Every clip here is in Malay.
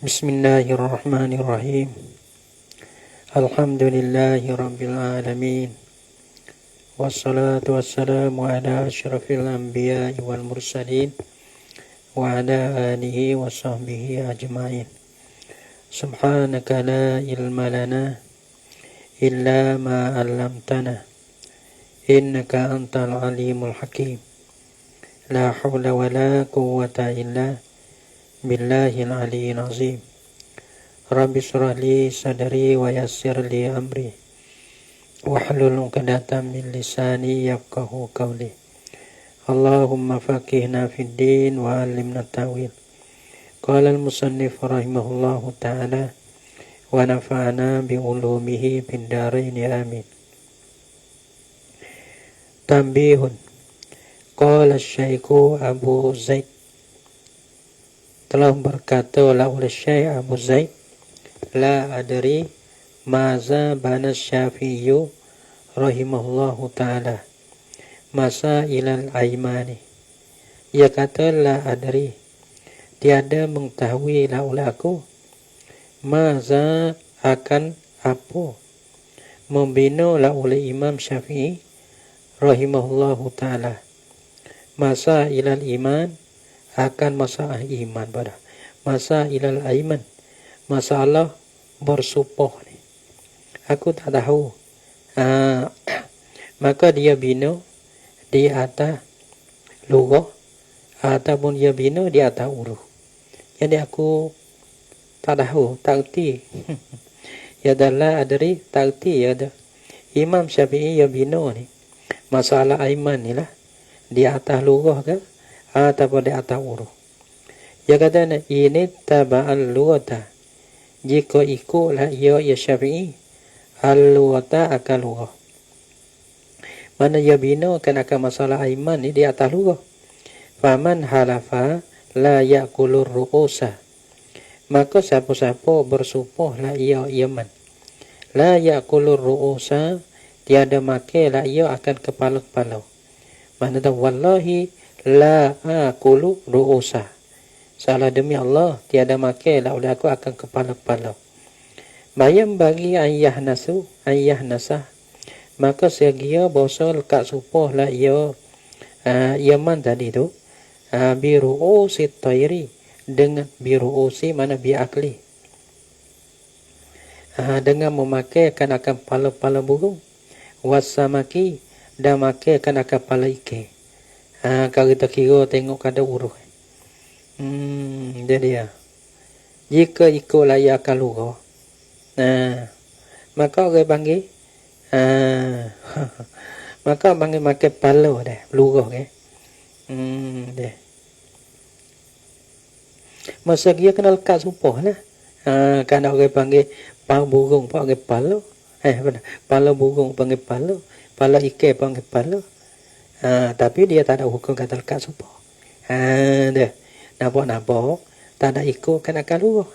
Bismillahirrahmanirrahim. Alhamdulillahi rabbil alamin. Wassalatu wassalamu ala asyrafil anbiya'i wal mursalin wa ala alihi wa sahbihi ajma'in. Subhanaka la ilma lana illa ma 'allamtana innaka antal alimul hakim. La hawla wa la quwwata illa billahil aliyyil azim. Rabbi shrah li sadri wa yassir li amri wahlul 'uqdatam min lisani yafqahu qawli. Allahumma faqihna fid din wa 'allimna ta'wil. Qala al-musannif rahimahullahu ta'ala wa nafa'ana bi ulumihi fid dharain amin. Tanbihun. Qala asy-syaikhu Abu Zaid, telah berkata oleh Syekh Abu Zaid, la adri maza bana Syafi'i rahimahullahu ta'ala masa ilal aimani. Ia kata la adri, tiada mengetahui oleh aku, maza akan apa membina oleh Imam Syafi'i rahimahullahu ta'ala masa ilal iman, akan masalah iman pada masa ilal aiman, masalah bersumpah ni aku tak tahu. Maka dia bina di atas lughah ataupun dia bina di atas huruf. Jadi aku tak tahu, tak erti. Ya dalla adri, tak erti ya dah. Imam Syafi'i ya bina ni masalah aiman ni lah di atas lughah ke ataupun di atas huruf. Dia kata ini taba'al lughata, jika ikutlah ia Syafi'i al-lughata akan lughah. Mana dia binakan akan masalah aiman ni di atas lughah. Faman halafa la ya'kulur ru'usa, maka siapa-siapa bersumpah la ia yaman, la ya'kulur ru'usa, tiada makan la ia akan kepala-kepala. Mana tu wallahi la aqulu ru'usa, salah demi Allah tiada makan oleh aku akan kepala-kepala. Bayam bagi ayah nasah, maka segia bahasa lekat supah lah ia Yaman tadi tu biru'usi tayri, dengan biru'usi mana bi'akli, dengan memakai akan kepala-kepala burung, wasamaki, dan makai akan kepala ikan. Kalau kita kira tengok kada huruf. Dia dia. Jika ikutlah ia akan lughah, maka orang panggil maka panggil makan kepala dah lughah ke. Dia. Masa dia kena lekat supah lah. Kan orang panggil pal burung panggil kepala. Kepala burung panggil kepala, kepala ikan panggil kepala. Tapi dia tak ada hukum kata lekat supah. Dia nampak tak ada ikut kan akan lughah.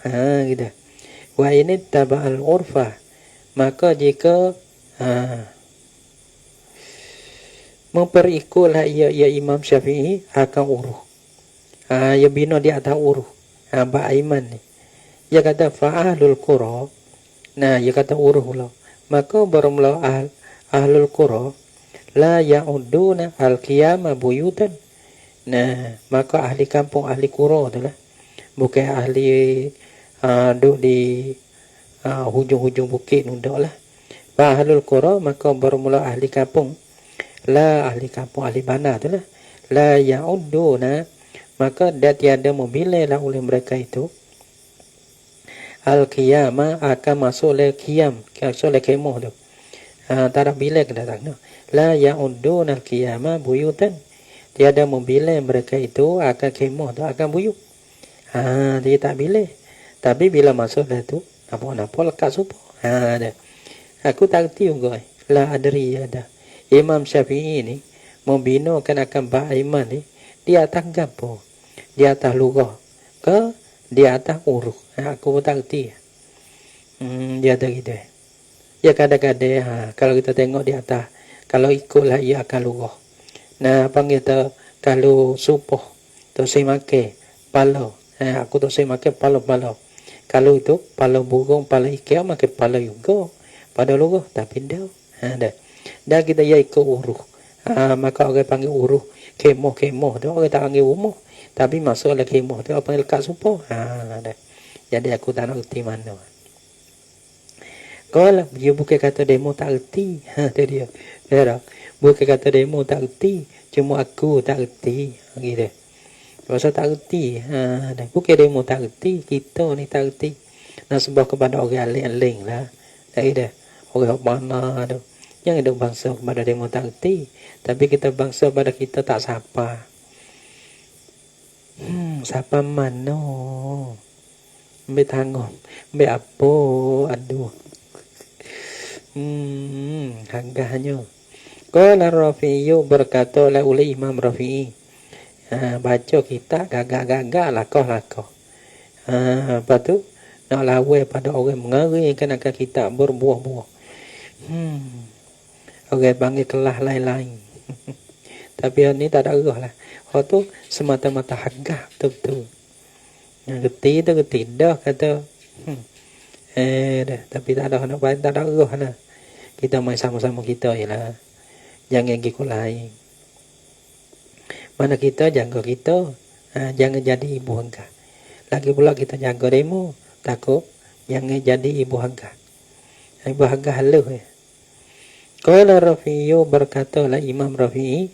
Gitu. Wa ini taba'al urfa, maka jika memperikutlah ia Imam Syafi'i akan uruf, ia bina di atas uruf ba'aiman ni. Dia kata fa'ahlul qura, dia kata uruf pula, maka bermula ahlul qura la ya'uduna al-qiyama buyutan. Maka ahli kampung, ahli qura tu lah, bukan ahli duduk di hujung-hujung bukit nundak lah. Ahlul qura, maka bermula ahli kampung, la ahli kampung, ahli bandar tu lah, la ya'uduna, maka dia tiada memilih lah oleh mereka itu al-qiyama, akan masuk le qiyam, masuk le kemah tu. Tak ada bilik datang. La ya'uduna al-qiyama buyutan, tiada memilih mereka itu akan kemah tu, akan buyut. Dia tak pilih. Tapi bila masuk dah tu, nampak lekat supah. Aku tak kerti juga. La adri ada. Imam Syafi'i ni membinakan akan ba'aiman ni di atas gapo? Di atas lughah ke di atas huruf? Aku pun tak kerti. Dia ada gitu. Ya kadang-kadang kalau kita tengok di atas, kalau ikutlah ia akan lughah. Panggil tu kalau supah tu saya makan pala. Aku tu saya makan pala-pala. Kalau itu pala burung, pala ikan makin pala juga. Pada luruh tapi dah. Dah. Dah kita ya ikut uruh. Maka orang panggil uruh. Kemoh tu orang tak panggil umuh. Tapi masuklah kemoh tu orang panggil kat supo. Dah. Jadi aku tak nak erti mana. Kalau dia bukan kata demo tak erti. Tu dia. Betul. Bukan kata demo tak erti. Cuma aku tak erti. Gitu. Rasa tak erti. Bukan demo tak erti. Kita ni tak erti. Nak sebab kepada orang aling-aling lah. Tak ada. Orang mana tu. Jangan ada bangsa kepada demo tak erti. Tapi kita bangsa pada kita tak sapa. Sapa mana? Ambil tanggung. Ambil apa? Aduh. Harganya. Qala Rafi'u berkata oleh Imam Rafi'i. Baca kita gagak-gagak lakoh-lakoh. Lepas tu nak lawan pada orang mengeringkan akan kita berbuah-buah. Orang panggil kelah lain-lain. Tapi ni tak ada erah lah. Orang tu semata-mata harga betul-betul. Yang geti dah kata. Dah. Tapi tak ada nak baik, tak ada erah lah. Kita main sama-sama kita je lah. Jangan ikut lain. Mana kita jaga kita. Jangan jadi ibu hangga. Lagi pula kita jaga demo. Takut jangan jadi ibu hangga. Ibu hangga haluh ya. Qala Rafi'u berkata lah Imam Rafi'i.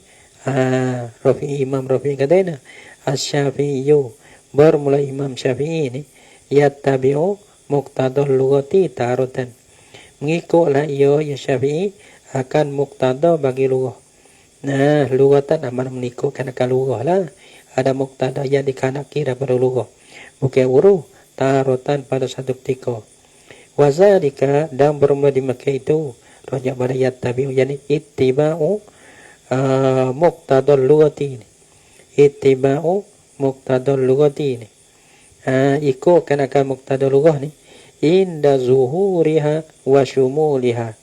Imam Rafi'i kata Asy-Syafi'u bermula Imam Syafi'i ni yattabi'u muqtadal lughati taratan. Mengikutlah ia ya Syafi'i akan muqtada bagi lughah. Nah, lughatan aman mengikutkan akan lughah lah. Ada muqtada yang dikanaki daripada lughah. Bukan uruh taratan pada satu ketika. Wazalika dan bermula di Makkah itu rajak pada yattabi'u yani ittiba'u muqtadal lughati. Ittiba'u muqtadal lughati. Ikutkan akan muqtadal lughah ni inda zuhuriha wa syumuliha.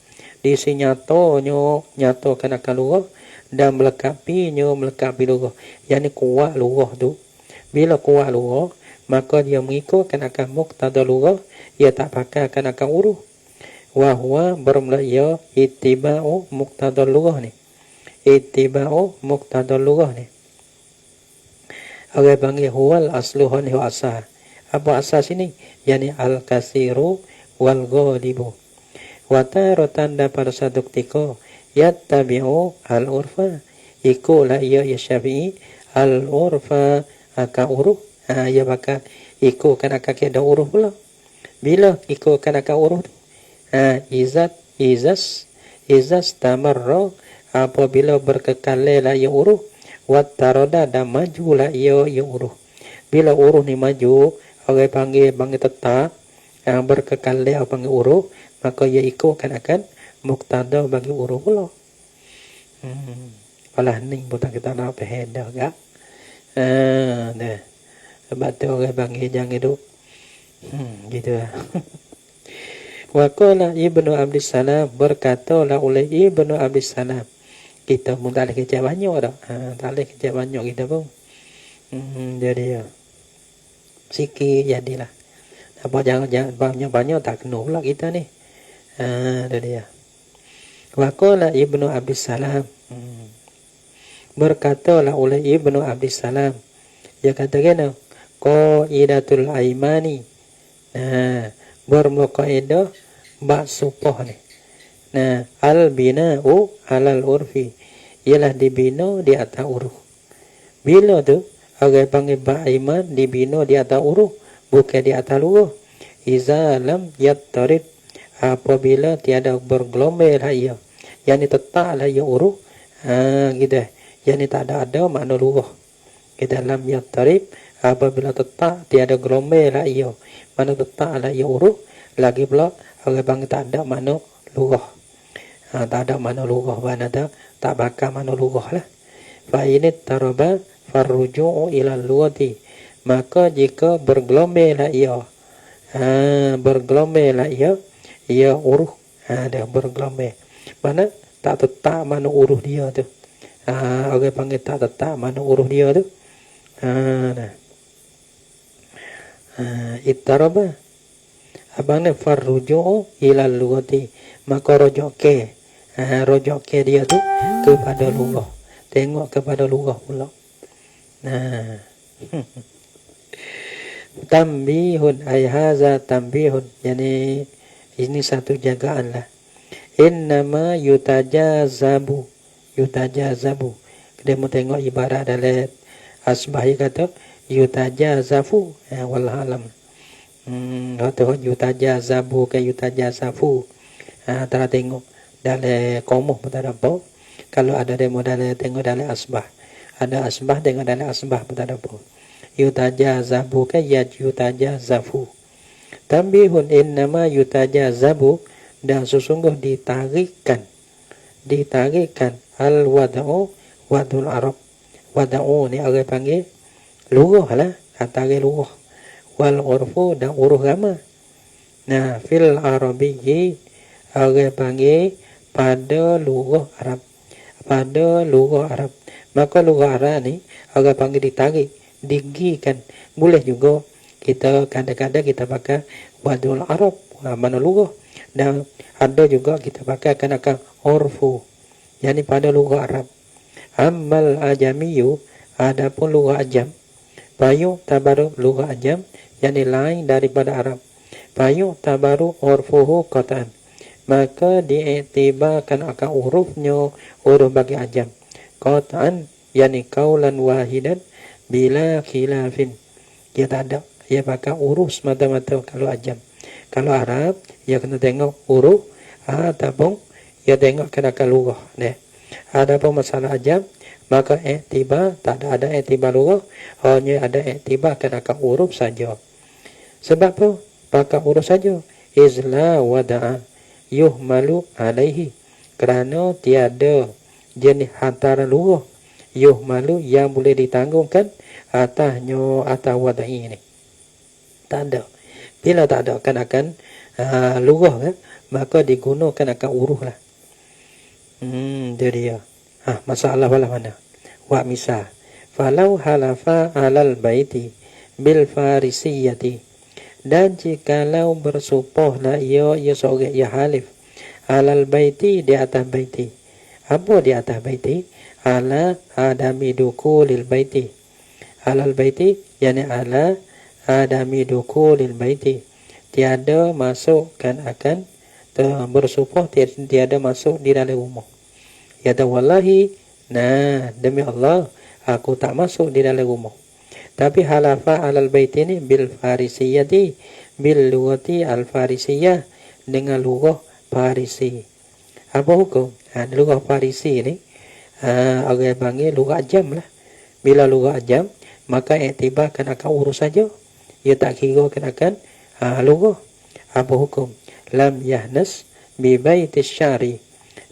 Di sini nyatakan akan lughah dan melekapi lughah. Yani kuat lughah tu. Bila kuat lughah maka dia mengikutkan akan muqtadal lughah, ia tak pakai akan uruh. Wa huwa bermula ia ittiba'u muqtadal lughah ni. Ittiba'u muqtadal lughah ni. Orang panggil huwal asluhan hu asal. Apa asal sini? Yani al-kasiru wal ghalibu. Wa taratan pada satu ketika yattabi'u al-urfa. Ikutlah ia ya Syafi'i al-urfa akan uruh. Ia bakal ikutkan akan keadaan uruh pula. Bila ikutkan akan uruh tu? Izas tamarra apabila berkekalah ia uruh. Wattaroda dan majulah ia uruh. Bila uruh ni maju, orang panggil tetap, berkekalah panggil uruh, maka ia ikutkan akan muqtada bagi uruh pula. Alah ni bukan kita nak faham dah gak. Dah. Sebab tu orang panggil jangan duk. Gitu lah. Wa qala Ibnu Abdis Salam berkatalah oleh Ibnu Abdis Salam. Kita pun tak boleh kerja banyak dah. Tak boleh kerja banyak kita pun. Jadi sikit jadilah. Apa jangan banyak tak kena pula kita ni. Jadi wa qala Ibnu Abdis Salam. Berkatalah oleh Ibnu Abdis Salam. Dia kata kena qaidatul aimani. Bermula kaidah bab supoh ni. Al-bina'u alal urfi. Ialah dibina di atas uruh. Bila tu orang panggil bab iman dibina di atas uruh, bukan di atas luruh. Iza lam yattarid, apabila tiada bergelombang lah ia. Yang ni tetaplah ia uruh. Gitu. Yang ni tak ada makna luruh. Kita lam yattarid, apabila tetap tiada gelombang lah ia. Mana tetaplah ia uruh. Lagi pula orang panggil tak ada makna luruh. Tak ada mana lughah mana tak bakal mana lughah lah. Fa in taraba farruju'u ila lughati. Maka jika bergelombang lah ia. Bergelombang lah ia uruh. Dia bergelombang. Mana tak tetap mana uruh dia tu. Orang panggil tak tetap mana uruh dia tu. Ittaraba Abang ni farruju'u ilal lughati. Maka rojok ke dia tu kepada lughah. Tengok kepada lughah pula. Nah. Tambihun ay haza tambihun. Yani ini satu jagaan lah. Innama yutajazabu. Dia mau tengok ibarat dalam asbah kata yutajazafu. Wallahu alam. Atau yutajazabu ke yutajazafu. Tara tengok dalam komuh pun tak ada apa. Kalau ada demo dalam tengok dalam asbah. Ada asbah tengok dalam asbah pun tak ada apa. Yutajazabu ke yutajazafu. Tambihun innama yutajazabu. Dan sesungguh ditarikkan al-wada'u wadul Arab. Wada'u ni orang panggil lughah lah, tarik lughah. Wal urfu dan uruh agama. Nah, fil arabiyyi orang panggil pada lughah Arab. Maka lughah Arab ni orang panggil ditarik, digikan. Boleh juga kita kadang-kadang kita pakai wadul Arab, mana lughah. Dan ada juga kita pakai akan urfu, yakni pada lughah Arab. Ammal ajamiyu, adapun lughah ajam, payu tabaru lughah ajam, yakni lain daripada Arab. Payu tabaru urfuhu qatan, maka diiktibarkan akan hurufnya huruf bagi ajam. Qatan yakni qaulan wahidan bila khilafin. Dia tak ada, dia pakai huruf semata-mata kalau ajam. Kalau Arab, dia kena tengok huruf ataupun dia tengok kena lughah. Adapun masalah ajam, maka iktibar tak ada iktibar lughah, hanya ada iktibar kena huruf saja. Sebab apa? Pakai huruf saja. Izla wada'a yuhmalu alaihi. Kerana tiada jenis hantaran lughah yuhmalu yang boleh ditanggungkan atas wada'i ini. Tak ada. Bila tak ada akan lughah kan, maka digunakan akan huruf lah. Dia dia. Masalah mana? Wa misal. Falau halafa alal baiti bil farisiyati. Dan jikalau bersumpah lah ia seorang ia halif alal baiti di atas baiti. Apa di atas baiti? Ala adami dukulil baiti. Alal baiti yani ala adami dukulil baiti, tiada masuk kan akan bersumpah tiada masuk di dalam rumah. Yata wallahi, nah demi Allah aku tak masuk di dalam rumah. Tapi halafa alal baiti ni bil farisiyati, bil lughati al farisiyah, dengan lughah Farisi. Apa hukum? Lughah Farisi ni orang panggil lughah ajam lah. Bila lughah ajam, maka iktibarkan akan urus saja. Ia tak kira kenakan lughah. Apa hukum? Lam yahnas bi baitis syari.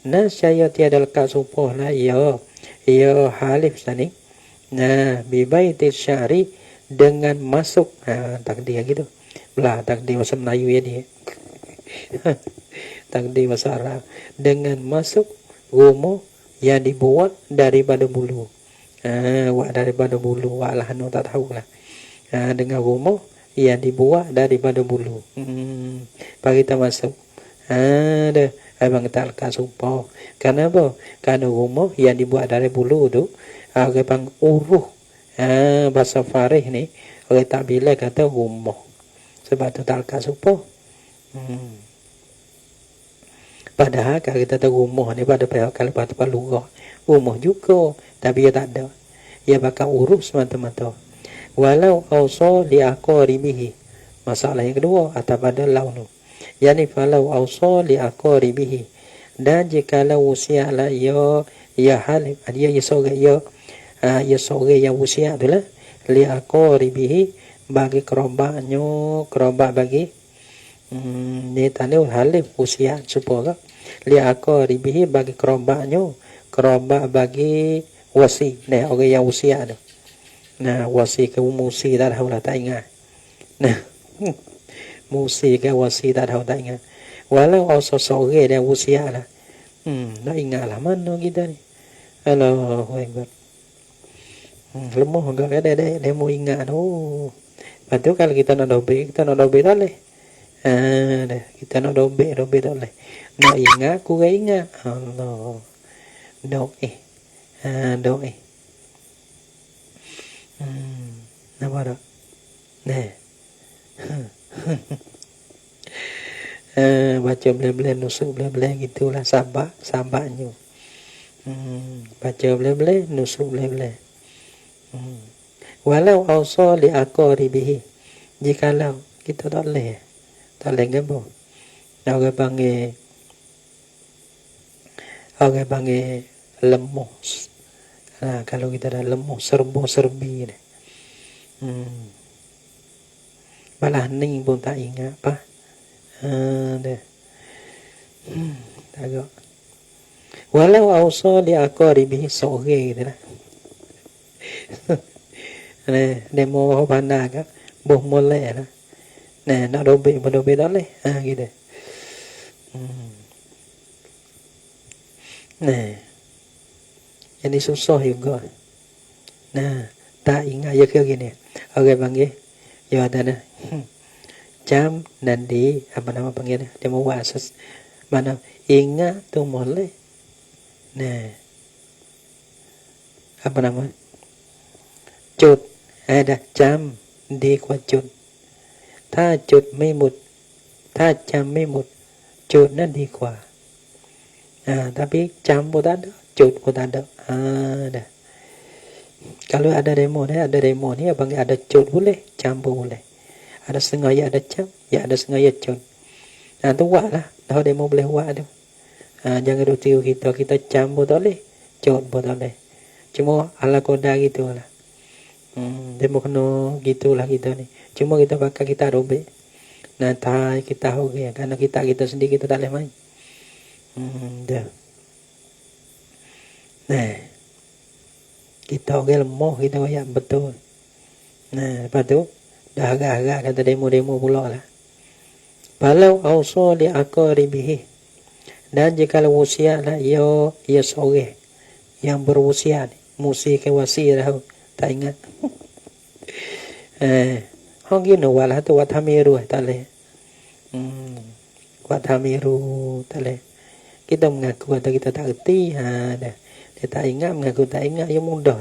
Nascaya tiada lekat sumpah lah ia halif sani. Nah, bi baitis syari, dengan masuk takdir gitu. Belah takdir bahasa Melayu ya dia. Takdir bahasa Arab. Dengan masuk rumah yang dibuat daripada bulu. Daripada bulu. Lah tak tahulah. Dengan rumah yang dibuat daripada bulu. Bagi kita masuk. Abang tak lekat sumpah. Kenapa? Kerana rumah yang dibuat dari bulu tu, orang panggil uruh. Bahasa Farih ni, orang tak bila kata rumah. Sebab tu tak lekat sumpah. Padahal kalau kita tahu rumah ni pada pihak kalau pada lughah, rumah juga, tapi dia tak ada. Dia bakal urus semata-mata. Walau awsa li aqaribihi. Masalah yang kedua atas pada launu. Yani falau awsa li aqaribihi. Dan jikalau usia lah ya halif, dia seorang yang usia tu lah, li aqaribihi, bagi kerabak bagi ni tanda halif usia supaya li aqaribihi, bagi kerabak bagi wasi. Nah, orang yang usia tu. Nah, wasi ke musi tak tahu lah, tak ingat. Nah, musi ke wasi tak tahu, tak ingat. Walau sore dia usia lah. Tak ingat lah mana kita ni. Allahu Akbar. Lemah agak ada dia mau ingat. Lepas tu kalau kita nak dobek tak boleh. Kita nak dobek tak boleh. Nak ingat kurang ingat. Allah. Dok dok nampak tak? Nah. Baca boleh-boleh nusuk boleh-boleh gitulah sabarnya. Baca boleh-boleh nusuk boleh-boleh. Walau awsa li aqaribihi, jikalau kita tak boleh gapo. Orang panggil lemah. Kalau kita dah lemah serba-serbi ni. Malah ni pun tak ingat apa. Tak agak. Walau awsa li aqaribihi sore gitu lah. Demo pandang kan boh molek lah. Nak dobek tak boleh. Gitu. Jadi susah juga. Tak ingat ya ke gini. Orang panggil ya ada jam dan di apa nama panggilnya? Dia mau asas mana ingat tu molek. Apa nama? Chụt ada jam đi qua chụt. Tha chụt mấy một, tha jam mấy một, chụt nó đi qua. Tapi jam pun tak ada, chụt pun tak ada. Dah. Kalau ada demo ni abang ada chụt boleh, jam pun boleh. Ada setengah ya ada jam, ya ada setengah ya chụt. Tu buat lah. Dah demo boleh buat tu. Jangan rutiu kita jam pun tak boleh, chụt pun tak boleh. Cuma ala koda gitu lah. Demo kena gitulah kita ni. Cuma kita bakal kita robek. Tak kita hoge karena kita sendiri kita tak boleh main. Dah. Kita hoge lemah kita kayak betul. Lepas tu dah agak-agak kata demo pula lah. Balau awsa li aqaribihi. Dan jika wasiat lah ia seorang yang berwasiat, musi ke wasiat dah tak ingat. Hong gini walah tu watamiru tak leh. Watamiru tak leh. Kita mengaku atau kita tak erti, dah. Dia tak ingat, mengaku tak ingat, ia mudah.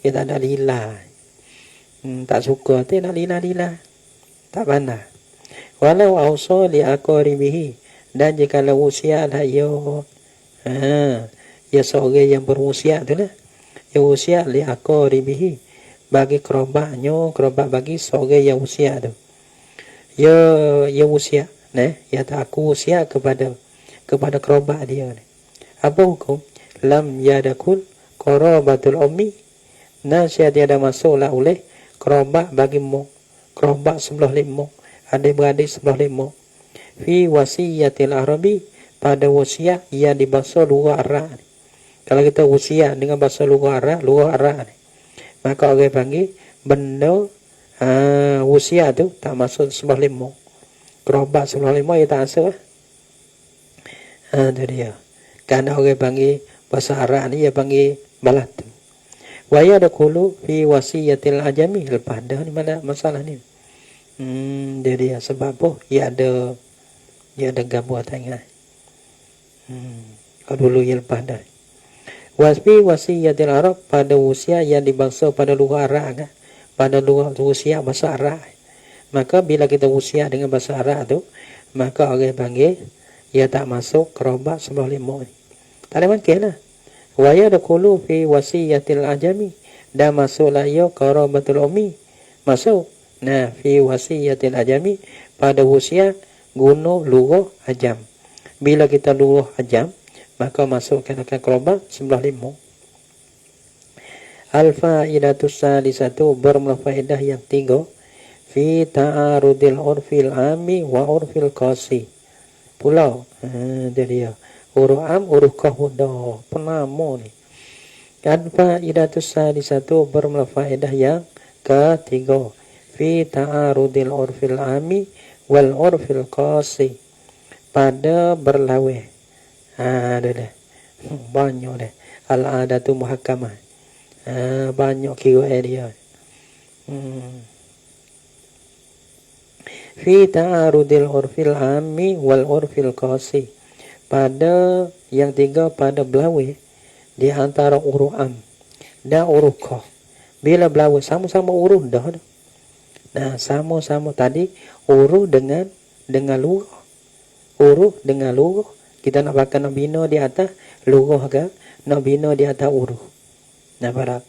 Kita ada lila. Tak suka, dia nak lila. Tak pandai. Walau awsa li aqaribihi, dan jika usia lah ia seorang yang berusia tu lah. Ia usia li aqaribihi, bagi kerabat bagi seorang yang usia tu. Ia usia, ia tak aku usia kepada kerabat dia ni. Apa hukum? Lam yadakul qarabatul ummi, nasihat tiada masuklah oleh kerabat bagi mak, kerabat sebelah limau, adik-beradik sebelah limau. Fi wasiyatil arabi, pada wasiat yang di bahasa luar Arab. Kalau kita wasiat dengan bahasa luar Arab ni, maka orang panggil benda wasiat tu tak masuk sebelah limau. Kerabat sebelah limau ia tak masuk. Itu dia. Kerana orang panggil bahasa Arab ni ia panggil balatu. Wa yadkhulu fi wasiyatil ajami. Lepas dah ni mana masalah ni. Dia sebab apa? Ia ada gambar tak ingat. Kalau dulu ia lepas dah. Wasfi wasiyatil Arab, pada usia yang dibangsa pada luar Arab kan? Pada luar usia bahasa Arab. Maka bila kita usia dengan bahasa Arab tu, maka orang panggil ia tak masuk kerabat sebelah limau ni. Tak ada makin lah. Wa yadkhulu fi wasiyatil ajami, dan masuklah ia qarabatul ummi. Masuk. Fi wasiyatil ajami, pada usia guna lughah ajam. Bila kita lughah ajam, maka masukkan akan kerabat sebelah limau. Al-fa'idatus salisatu, bermula faedah yang 3. Fi ta'arudil urfil ami wa urfil qasi. Pulau. Dia. Huruf am, huruf qahudah. Penama ni. Al-fa'idatus salisatu, bermula faedah yang ketiga. Fi ta'arudil urfil ami wal urfil qasi. Pada berlawe. Dah. Banyak dah. Al-adatu muhakkamah. Banyak kira dia. Fi ta'arudil urfil ammi wal urfil qasi. Pada yang tiga pada belawe di antara uruh am dan uruh qah. Bila belawe sama-sama uruh dah. Nah, sama-sama tadi uruh dengan lughah. Uruh dengan lughah. Kita nak pakai nak bina di atas lughah ke, nak bina di atas uruh. Nah, para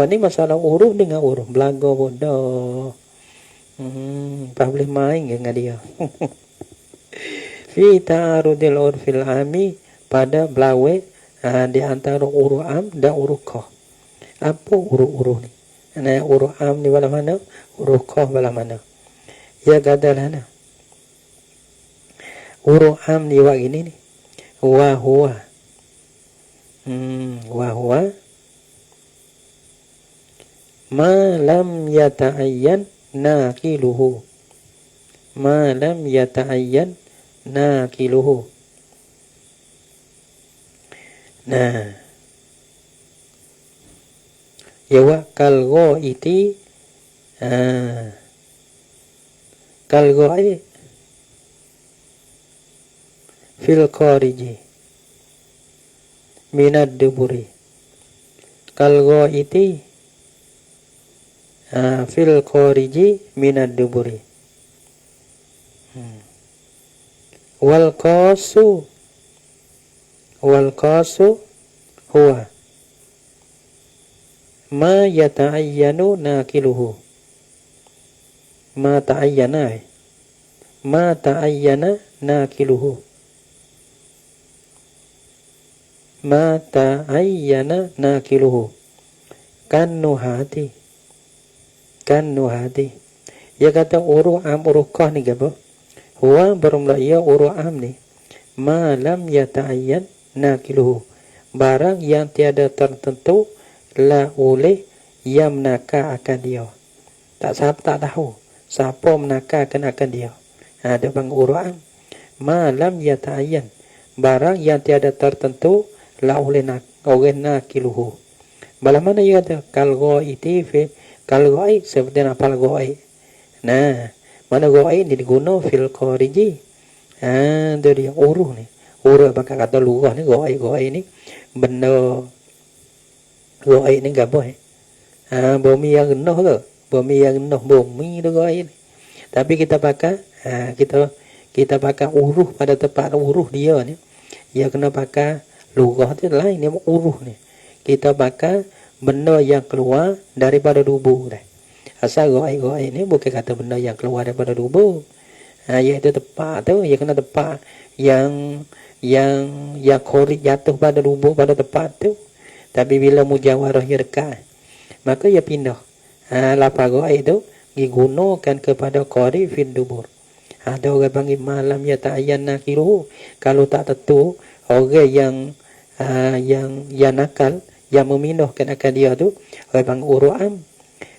ni masalah uruh dengan uruh. Belaga bodoh. Tak boleh main dengan dia. Fi ta'arudil urfil ami, pada belawe di antara uruh am dan uruh qah. Apa uruh-uruh ni? Nah, uruh am ni bala mana? Uruh qah bala mana? Ya katalah nah. Uruh am ni wak gini ni. Wa huwa. Wa huwa ma lam yata'ayyan naqiluhu. Ma lam yata'ayyan naqiluhu. Nah, ya wa kal ghaiti, kal ghai fil khariji minad duburi. Kal ghaiti fil khariji minad duburi. Wal qasu huwa ma yata'ayyanu naqiluhu. Ma ta'ayyana naqiluhu. Ma ta'ayyana naqiluhu. Kan nuhati. Dia kata uruh am uruh qah ni apa? Huwa bermula ia uruh am ni ma lam yata'ayyan naqiluhu. Barang yang tiada tertentu la oleh yang menakar akan dia. Tak tahu siapa menakarkan akan dia. Ada bang uruh am ma lam yata'ayyan, barang yang tiada tertentu la oleh naqiluhu. Bala mana ia kata kal ghaiti fi kal ghai, seperti apa ghai. Nah, mana ghai ni diguna fil khariji. Dia uruh ni. Uruh pakai kata lughah ni ghai ni benda ghai ni gapo bumi yang rendah ke? Bumi yang rendah, bumi tu ghai ni. Tapi kita pakai kita pakai uruh pada tempat uruh dia ni. Dia kena pakai lughah tu lain ni uruh ni. Kita pakai benda yang keluar daripada tubuh dah. Asal ghai ni bukan kata benda yang keluar daripada tubuh. Iaitu tempat tu, ia kena tempat yang kharij jatuh pada tubuh pada tempat tu. Tapi bila mujawarah ia dekat, maka ia pindah. Lafaz ghai tu digunakan kepada kharij fil dubur. Ada orang panggil malam ya ta'ayyan naqiluhu. Kalau tak tentu orang yang nakal, yang memindahkan akan dia tu orang panggil uruh am.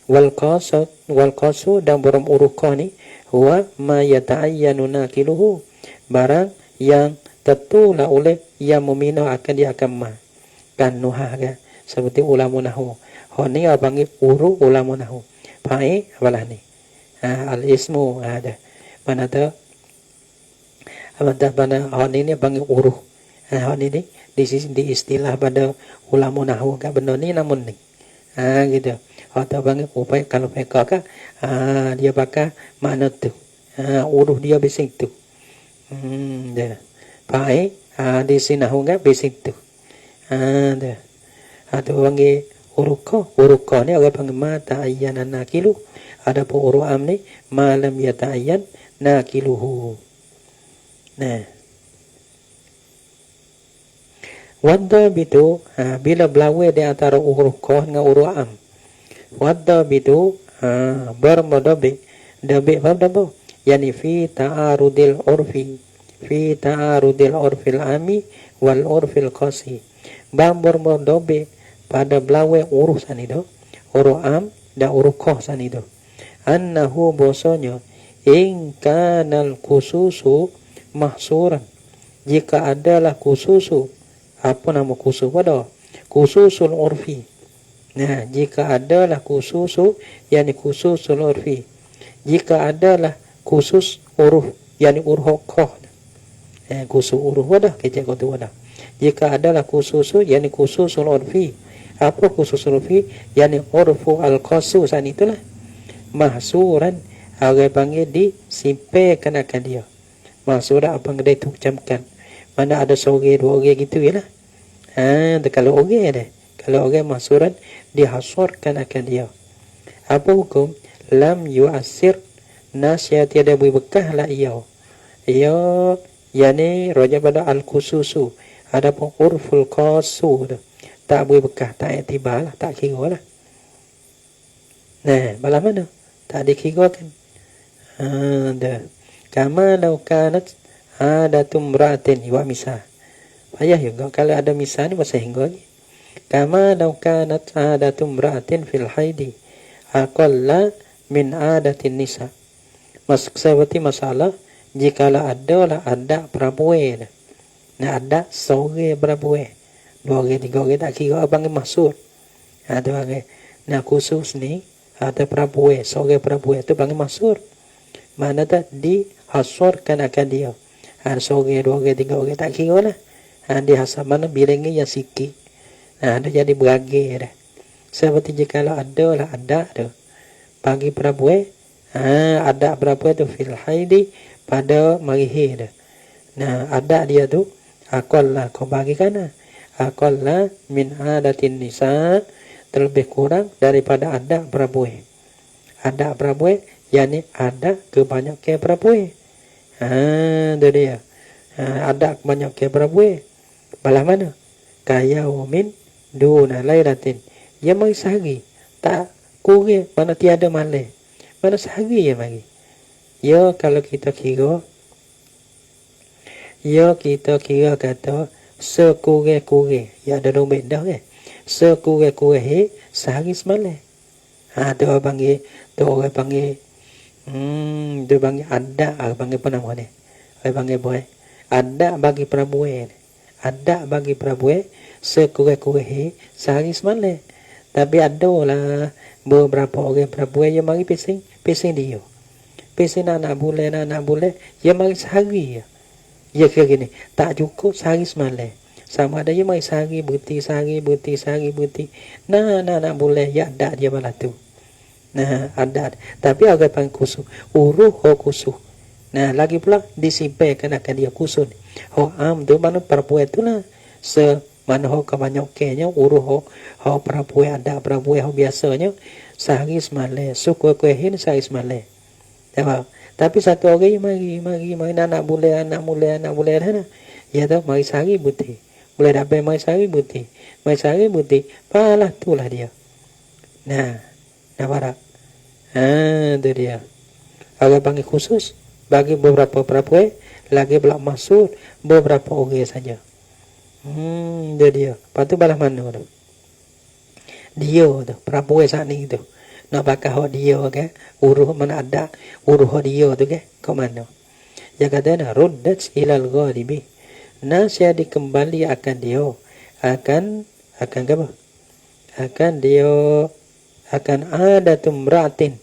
Wal qasu dan buram uruh qah ni huwa ma yata'ayyanu naqiluhu, barang yang tentulah oleh yang memindah akan dia akan ma. Kan nuhah kan, seperti ulama nahwu. Ni orang panggil uruh ulama nahwu. Faham apalah ni? Al ismu ada. Mana tu? Mana ni panggil uruh. Ni di istilah pada ulama nahwu kan benda ni namun ni. Gitu. Atau panggil upaya kalau mereka kan dia pakai makna tu. Uruh dia bising tu. Dia. Faham? Di sini nahwu kan bising tu. Dia. Atau panggil uruh qah ni orang panggil ma ta'ayyana naqilu. Ada pun uruh am ni ma lam yata'ayyan naqiluhu. Nah, wadda bitu bila belawe di antara uruh qah dengan uruh am. Wadda bitu bermadabi dabi apa? Yani fi ta'arudil urfil ami wal urfil qasi. Bermadabi pada belawe uruh sanido, uruh am dan uruh qah sanido. Annahu bosonyo in kanal khususu mahsuran, jika adalah khususu, apa nama khusus pada khususul urfi. Nah, jika adalah khususu, yani khususul urfi, jika adalah khusus huruf, yani huruf qaf. Khusus huruf wadah, kecek tu wadah. Jika adalah khusus, yani khususul urfi. Apa khusus urfi? Yani urfu al-khusus, itulah mahsuran, orang panggil disimpaikan akan dia. Mahsuran apa yang dia ucapkan. Mana ada seorang dua orang gitu ya lah. Kalau orang ada, kalau orang mahsuran dihasurkan akan dia. Apa hukum? Lam yu'asir nasihat tiada berbekah lah ia. Ia yani roja pada al-khususu. Adapun urful qasu tak berbekah, tak iktibar lah, tak kira lah. Nah, balas mana? Tak dikira kan. Kama law kanat adatum ra'atin wa misah. Payah juga kalau ada misah ni bahasa hingga lagi. Kama law kanat adatum ra'atin fil haidi aqalla min adatin nisa. Seperti masalah jikalau adalah ada perempuan. Nah, ada seorang perempuan. Dua orang, tiga orang tak kira abang masuk. Ada orang. Nah, khusus ni ada perempuan, seorang perempuan tu panggil masuk. Mana tak dihasurkan akan dia. Seorang, dua orang, tiga orang tak kira lah. Di hasab mana bilangnya yang sikit. Ada jadi beragi dah. Seperti jikalau ada tu. Bagi perempuan, ada perempuan tu fil haidi pada marihi dah. Nah, ada dia tu aqalla kau bagi kana. Aqalla min adatin nisa, terlebih kurang daripada ada perempuan. Ada perempuan, yakni ada kebanyakan perempuan. Itu dia. Ada kebanyakan perempuan. Balah mana? Kayaumin duna lailatin. Dia mari sehari. Tak kurang, mana tiada malam. Mana sehari ya mari. Ya kalau kita kira kata sekurang-kurang. Ya ada nombor dah kan. Sekurang-kurang sehari semalam. Tu orang panggil, dia panggil ada, orang panggil apa nama ni? Orang panggil boy. Ada bagi perempuan. Ada bagi perempuan sekurang-kurang sehari semalam. Tapi ada lah beberapa orang perempuan yang mari pesing dia. Pesing anak bulan, dia mari sehari ya. Ya kira gini, tak cukup sehari semalam. Sama ada dia mari sehari berhenti. Nah, boleh ya ada dia malah tu. Nah, ada. Tapi orang panggil khusus. Uruh khusus. Nah, lagi pula disimpaikan akan dia khusus. Am tu mana perempuan tu lah. Mana kebanyakannya uruh perempuan, ada perempuan biasanya sehari semalam. Suku kuehin sehari semalam. Tapi satu orang yang mari anak boleh dah. Ya tu mari sehari putih. Boleh dapat mari sehari putih. Palah tu lah dia. Nah, nampak. Tu dia. Orang panggil khusus bagi beberapa perempuan, lagi pula masuk beberapa orang saja. Itu dia. Lepas tu balas mana tu? Dia tu, perempuan saat ni tu. Nak pakai hak dia kan? Uruh mana ada? Uruh dia tu kan? Kau mana? Yang kata ruddat ilal ghalibi. Nasihat dikembali akan dia. Akan apa? Akan ada tumratin.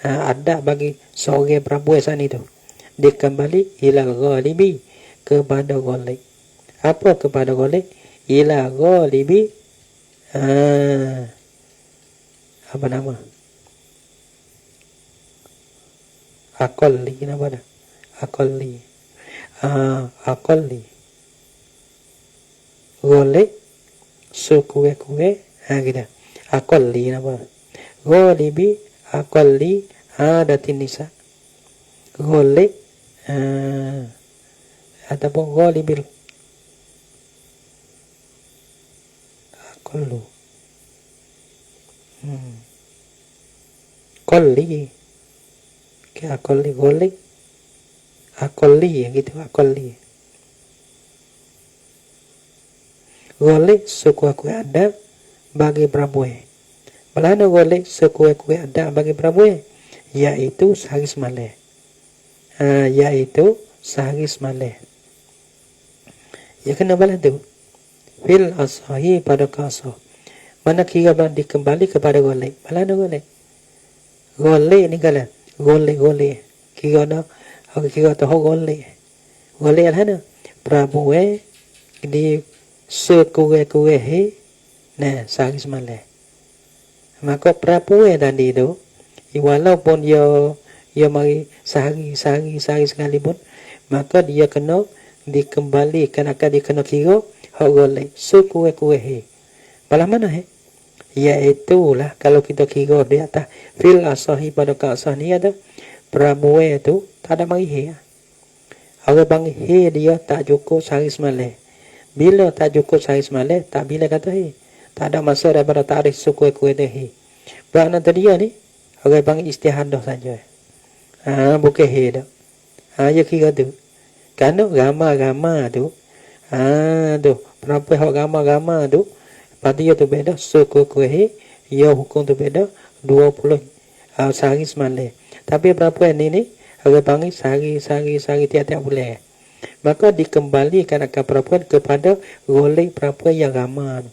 Ada bagi seorang perempuan saat ni tu. Dikembali ilal ghalibi, kepada ghalib. Apa kepada ghalib? Ila ghalibi. Apa nama? Aqalli nama dah. Aqalli. Ghalib sukue kita. Aqalli nama. Ghalibi aqalli adatin nisa. Ghalib ataupun ghalibil aqallu. Qalli. Ke aqalli ghalib. Aqalli gitu, aqalli. Ghalib sekuat-kuat ada bagi perempuan. Mana ghalib sekuat-kuat ada bagi perempuan? Yaitu sehari semalam. Yaitu sehari semalam. Ya kenapa lah tu? Fil asahi pada kasah. Mana kira dikembali kepada ghalib. Mana ghalib? Ghalib ni kala. Ghalib. kira dah kira tu golek lah na Prabu di sekure he nah sehari semalam maka Prabu tadi tu walaupun dia mari sehari sekali pun maka dia kena dikembalikan akan dia kena kira hak golek sekure he balah mana iaitulah kalau kita kira di atas fil asahi pada kasah ni ada Prabu tu tak ada mari he orang panggil he dia tak cukup sehari semalam. Bila tak cukup sehari semalam, tak bila kata he. Tak ada masa daripada tarikh suku kuih he. Bermakna tadi ni, orang panggil istihadah saja. Bukan he dah. Ya kira tu. Kerana gama tu, tu, kenapa hak gama tu, pada dia tu beda, suku kuih he, ya hukum tu beda, 20 sehari semalam. Tapi berapa ni, orang panggil sehari tiap-tiap bulan. Maka dikembalikan akan perempuan kepada golek perempuan yang ramah.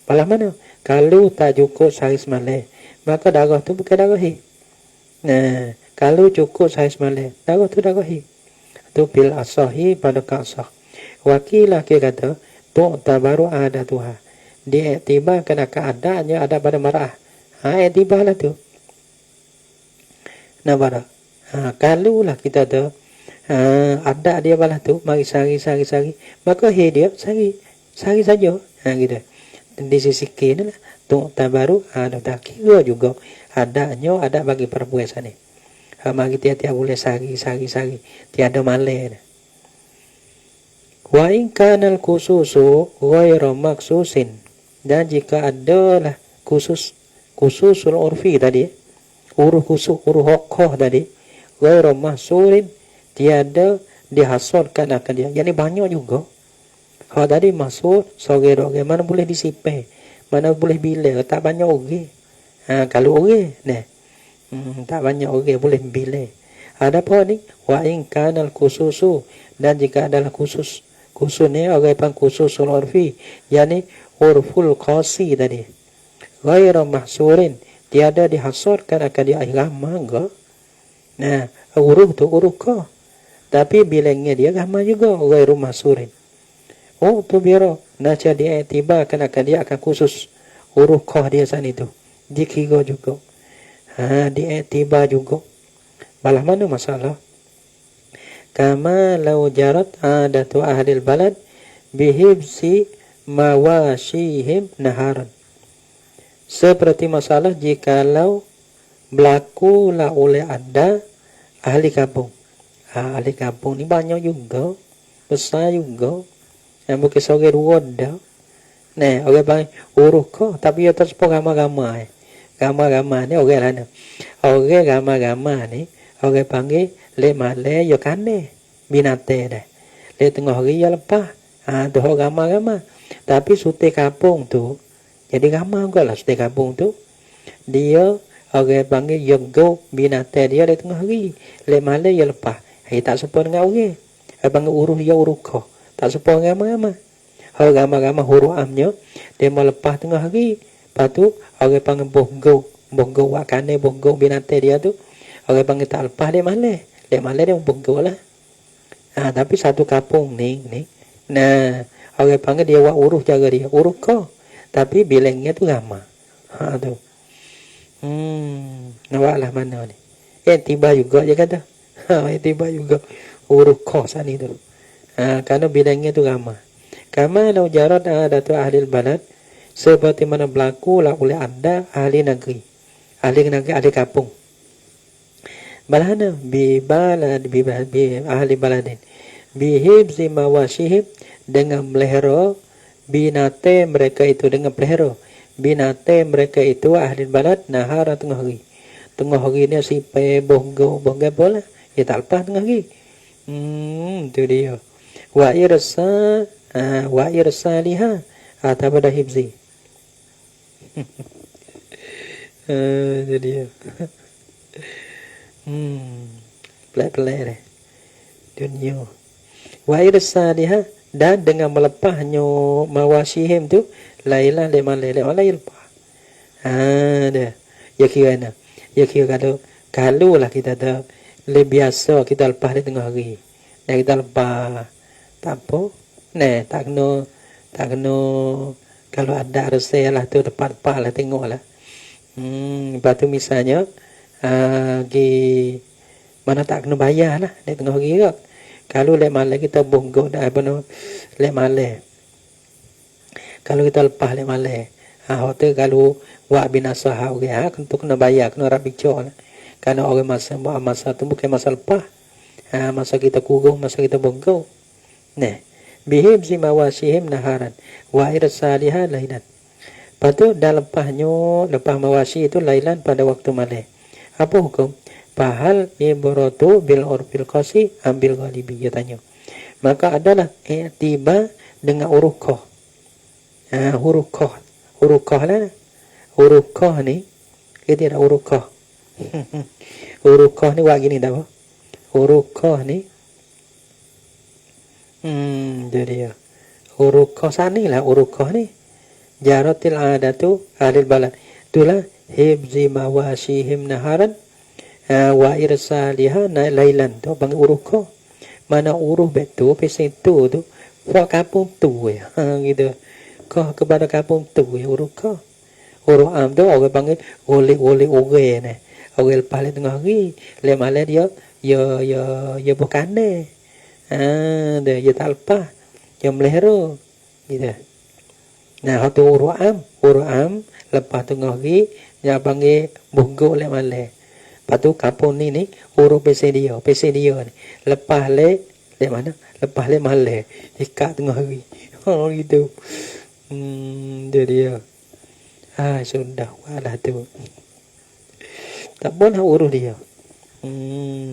Malah mana? Kalau tak cukup sehari semalam, maka darah tu bukan darah he. Nah, kalau cukup sehari semalam, darah tu darah he. Tu bil asahi pada kasah. Wakilah kita kata, tu tabaru ada Tuhan. Diiktibarkan akan adanya ada pada marah. Iktibarlah tu. Nah, pada. Kalau lah kita tu ada dia balas tu mari sehari maka he dia sehari saja gitu di sisi kiri lah tu tabaru ada tak kira juga adanya ada bagi perempuan sana mari tiap-tiap boleh sehari tiada malam wa in kanal khususu ghairu maksusin dan jika adalah khususul urfi tadi uruh hokoh tadi ghairu mahsurin tiada dihasilkan akan dia. Yang ni banyak juga. Kalau tadi masuk sore-sore mana boleh disipai, mana boleh bila, tak banyak orang. Kalau orang, tak banyak orang boleh bila. Ada apa ni? Wa in kanal khususu dan jika adalah khusus ni orang pang khususul urfi, yakni urful qasi tadi. Ghairu mahsurin tiada dihasilkan akan dia agama ke? Nah, uruh tu uruh kau. Tapi bilangnya dia agama juga ghairu mahsurin. Oh tu biar naca dia iktibarkan akan dia akan khusus uruh kau dia sana itu. Dikira juga. Dia iktibar juga. Balah mana masalah? Kama lau jarat adatu ahlil balad bihibsi mawashihim naharan. Seperti masalah jikalau berlakulah oleh ada ahli kampung. Ahli kampung ni banyak juga, besar juga. Yang bukan seorang dua dah. Orang panggil uruh kau, tapi dia tak sepuluh ramah-ramah. Ramah-ramah ni orang lah. Orang ramah-ramah ni, orang panggil le malai yo kane binate dah. Le tengah hari ya lepas. Tu orang ramah-ramah. Tapi sute kampung tu, jadi ramah juga lah sute kampung tu. Dia orang panggil yogo binate dia le tengah hari. Le malai ya lepas. Tak sepa dengan orang. Abang uruh ya uruh kau. Tak sepa dengan ramah-ramah. Orang ramah-ramah huruf amnya. Dia mau lepas tengah hari. Lepas tu, orang panggil bonggau. Bonggau wakane, bonggau binatang dia tu. Orang panggil tak lepas dia malah. Dia malah dia bonggau lah. Tapi satu kampung ni. Nah, orang panggil dia wak uruh cara dia. Uruh kau. Tapi bilangnya tu ramah. Tu. Nampaklah mana ni. Tiba juga je kata. Tiba juga uruh kos ni tu. Kerana bilangnya tu ramah. Kama lau jarat adatu ahli balad seperti mana berlaku lah oleh ada ahli negeri. Ahli kampung. Balana bi ahli baladin. Bihibzi mawashihim dengan melihara binate mereka itu dengan pelihara. Binate mereka itu ahli balad nahara tengah hari. Tengah hari ni sipai bonggau bola. Dia tak lepas tengah hari. Tu dia. Wa irsa liha atau pada hibzi. Tu dia. Pelik-pelik deh. Dunia. Wa irsa liha dan dengan melepasnya mawashihim tu lailah lemalai lepas. Dah. Ya kira kalau lah kita tahu lebih biasa kita lepas di tengah hari. Dan kita lepas tak apa. Nah, tak kena kalau ada resah lah tu depan-depan lah tengok lah. Lepas tu misalnya di mana tak kena bayar lah di tengah hari ke. Kalau lek malam kita bonggok dah apa no lek malam. Kalau kita lepas lek malam. Hotel kalau buat binasa hak orang tentu kena bayar, kena rak bicara lah. Kerana orang masa tu bukan masa lepas. Masa kita kurung, masa kita bonggok. Nah, bihim si mawasihim naharan wa irsaliha lailan. Lepas tu dah lepas mawasi itu lailan pada waktu malam. Apa hukum? Fahal ibratu bil urfil qasi ambil ghalibi, dia tanya. Maka adalah tiba dengan huruf qaf. Huruf qaf lah. Huruf qaf ni kita ada huruf qaf. Huruf qaf ni buat gini dah apa? Huruf qaf ni dia huruf qaf sana lah, huruf qaf ni jaratil adatu alil balad. Itulah hibzi mawasihim naharan wa irsaliha lailan. Tu panggil huruf qaf. Mana huruf betul pesan tu buat kampung tu ya. Gitu. Qaf kepada kampung tu ya huruf qaf. Huruf am tu orang panggil oleh orang ni. Orang lepas le tengah hari, le malam dia bukan ni. Dia tak lepas. Dia melihara. Gitu. Nah, tu huruf am lepas tengah hari dia panggil bonggok le malam. Lepas tu kampung ni huruf pesen dia ni. Lepas le mana? Lepas le malam. Ikat tengah hari. Gitu. Dia. Sudah walah tu. Tak boleh urus dia.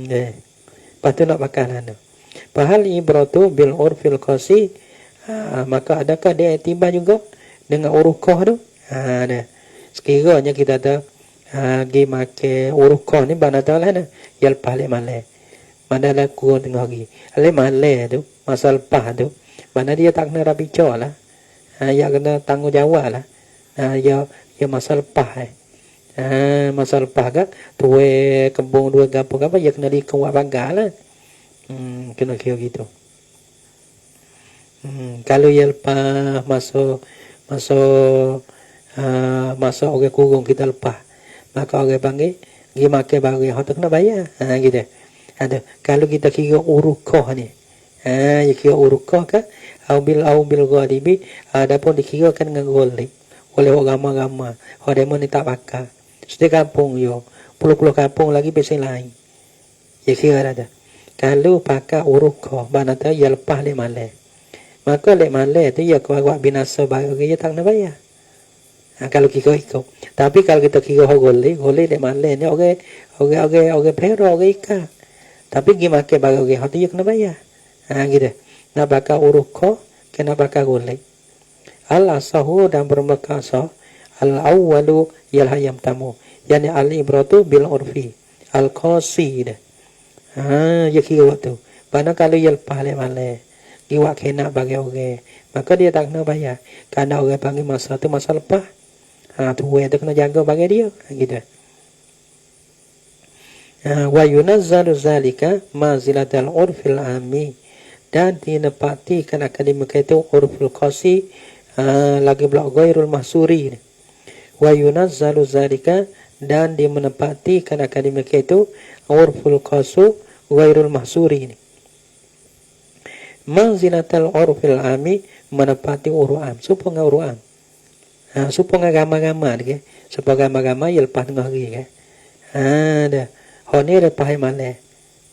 Lepas tu nak pakai lah tu. Fahal ibratu bil urfil qasi. Maka adakah dia tiba juga dengan huruf qaf tu? Dah. Sekiranya kita ada pergi makan huruf qaf ni bana tahu lah. Ya lepas le malam. Mana lah kurang tengah hari. Le malam tu, masa lepas tu, mana dia tak kena bicara lah. Ya kena tanggungjawab lah. Ya masa lepas masa lepas kan tuai kembung dua gapo apa ya kena dikawal pagar lah. Kena kira gitu. Kalau ya lepas masa orang kurung kita lepas, maka orang panggil pergi makan barang yang tak kena bayar. Gitu. Ada kalau kita kira huruf qaf ni. Ya kira huruf qaf kan au bil ghalibi adapun dikirakan dengan ghalib oleh orang ramai. Orang ni tak pakai. Setiap kampung yo, puluh-puluh kampung lagi pesen lain. Ya kira ada. Kalau pakai huruf qaf, mana tahu ya lepas le malam. Maka le malam tu ya buat binasa bagi dia tak nak bayar. Kalau kita ikut. Tapi kalau kita kira ghalib le malam ni orang pero orang ikat. Tapi pergi makan bagi orang tu ya kena bayar. Gitu. Nak pakai huruf qaf, kena pakai ghalib. Al-asahu dan bermakasah al-awwalu yalhayam tamu. Yani al-ibratu bil urfi al-qasi dah. Ya kira waktu. Mana kalau ya lepas le malam. Iwak kena bagi orang. Maka dia tak kena bayar. Kerana orang panggil masa tu masa lepas. Tu orang tu kena jaga bagi dia. Gitu. Wa yunazzalu zalika manzilatal urfil ammi. Dan dinepatikan akademik itu urful qasi lagi blok ghairul mahsuri. Wa yunazzalu zalika dan dia menepatikan akademik itu urful qasu ghairul mahsuri ini. Manzilatal urfil ami menepati uruf am. Supaya uruf am. Supaya agama-agama ke. Supaya agama-agama ya lepas tengah hari ke. Dah. Honi lepas malam.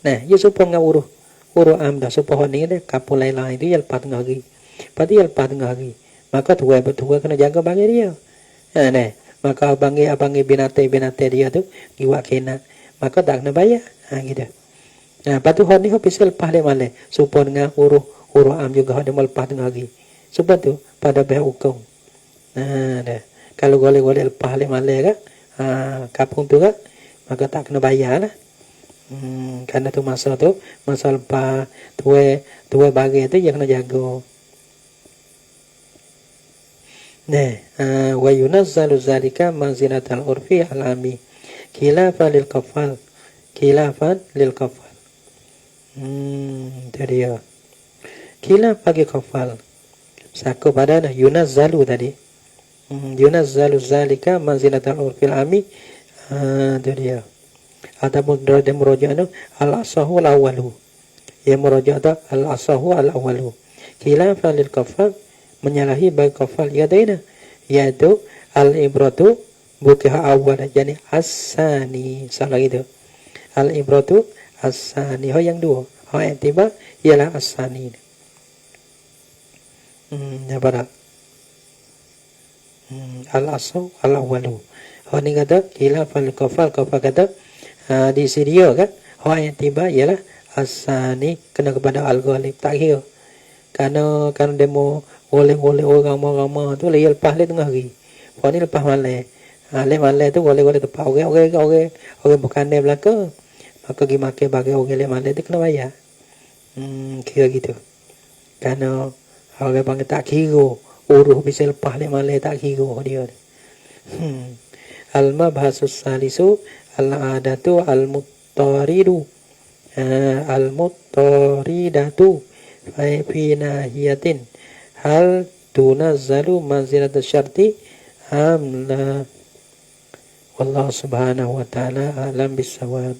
Nah, ya supaya uruf am dah. Supaya honi dah kapul lain-lain itu ya lepas tengah hari. Pati ya lepas tengah hari. Maka tuai kena jaga bagi dia. Nah, maka abangi binatang dia tu giwak kena. Maka tak kena bayar. Gitu. Nah, patu hon ni official lepas le malam. Supaya dengan urus am juga dia lepas tengah hari. Supaya tu pada pihak hukum. Dah. Kalau golek lepas le malam kan, kapung tu kan, maka tak kena bayar lah. Karena tu masa lepas tuai bagi tu yang kena jaga. Wa yunazzalu zalika manzilatal urfi al-ami khilafan lil qafal khilafan lil kafal. Itu dia. Khilaf bagi kafal. Sako pada yunazzalu tadi. Yunazzalu zalika manzilatal urfil ami. Itu dia. Adapun derajat murojaah itu al-asahu al-awalu. Yang murojaah itu al-asahu al-awalu. Khilafan lil kafal, menyalahi bagi kafal yadaina, yaitu al-ibratu bukan awal, jadi as-sani. Salah gitu. Al-ibratu as-sani. Yang dua. Yang tiba ialah as-sani. Ya pada al-asahu al-awalu. Ini kata khilafan lil kafal kata di sini kan. Yang tiba ialah as-sani, kena kepada al-ghalib, tak kira. Karena demo oleh orang ramah tu lagi lepas le tengah hari. Puan ni lepas malam. Malam tu boleh tepat orang bukan dia belaka. Maka pergi makan bagi orang le malam tu kena bayar. Kira gitu. Karena orang panggil tak kira. Uruh bisa lepas le malam tak kira dia. Al-mabhasus salisu al-adatu al-muttaridu. Al-muttaridatu fi nahiyatin hal tunazzalu manzilat syarti am la. Wallahu subhanahu wa ta'ala alam bisawab.